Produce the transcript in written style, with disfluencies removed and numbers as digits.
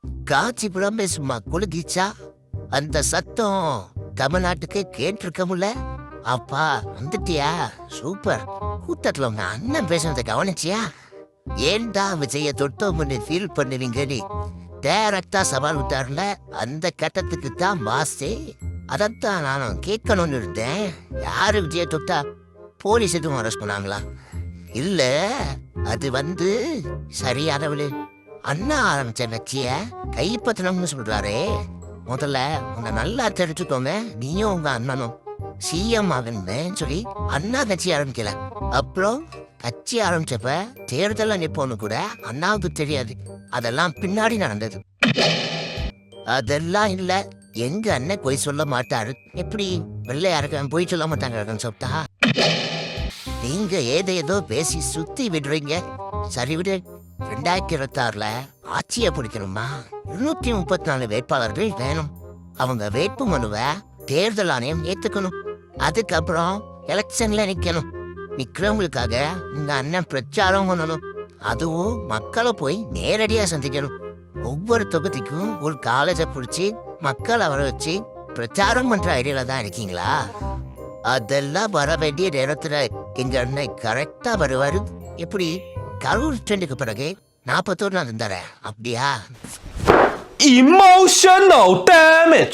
காஞ்சிபுரம் சும்மா குலுகிச்சா அந்த சத்தம் தமிழ்நாட்டுக்கு கேட்டிருக்கமுல்ல. அப்பா வந்துட்டியா? சூப்பர். கூட்டத்துல உங்க அண்ணன் பேசுறதை கவனிச்சியா? ஏன்டா விஜய தொட்டோம்னு ஃபீல் பண்ணுவீங்க நீ? டைரக்டா சவால் விட்டாருல, அந்த கட்டத்துக்கு தான் மாசே. அதைத்தான் நானும் கேட்கணும்னு இருந்தேன். யாரு விஜய தொட்டா? போலீஸ் எதுவும் அரெஸ்ட் பண்ணாங்களா? இல்ல, அது சரியானவளு அண்ணா ஆரம்பிச்ச கட்சிய கைப்பற்றணும்னு சொல்றாரே. முதல்ல உன்னை நல்லா தெரிஞ்சுக்கோங்க. நீயும் உங்க அண்ணனும் சிஎம் ஆகணும்னு சொல்லி அண்ணா கட்சி ஆரம்பிக்கல. அப்புறம் கட்சி ஆரம்பிச்சப்ப தேர்தல் நிப்போன்னு கூட அண்ணாவுக்கு தெரியாது. அதெல்லாம் பின்னாடி நடந்தது. அதெல்லாம் இல்ல, எங்க அண்ணன் போய் சொல்ல மாட்டாரு. எப்படி வெள்ளையாருக்க போய் சொல்ல மாட்டாங்க சொல்லிட்டா? நீங்க ஏதோ பேசி சுத்தி விடுறீங்க. சரி விடு. 2026 ஆட்சியை பிடிக்கணுமா? 234 வேட்பாளர்கள் வேணும். அவங்க வேட்பு மனுவை தேர்தல் ஆணையம் ஏத்துக்கணும். அதுக்கப்புறம் எலெக்ஷன்ல நிக்கணும். நிக்கிறவங்களுக்காக உங்க அண்ணன் பிரச்சாரம் பண்ணணும். அதுவும் மக்களை போய் நேரடியா சந்திக்கணும். ஒவ்வொரு தொகுதிக்கும் ஒரு காலேஜை பிடிச்சி மக்களை வர வச்சு பிரச்சாரம் பண்ற ஐடியால தான் இருக்கீங்களா? அதெல்லாம் வர வேண்டிய நேரத்துல எங்க அண்ணன் கரெக்டா வருவாரு. எப்படி கரூர் ட்ரெண்டுக்கு பிறகு 41 நாள் இருந்தாரு, அப்படியா? Emotional damage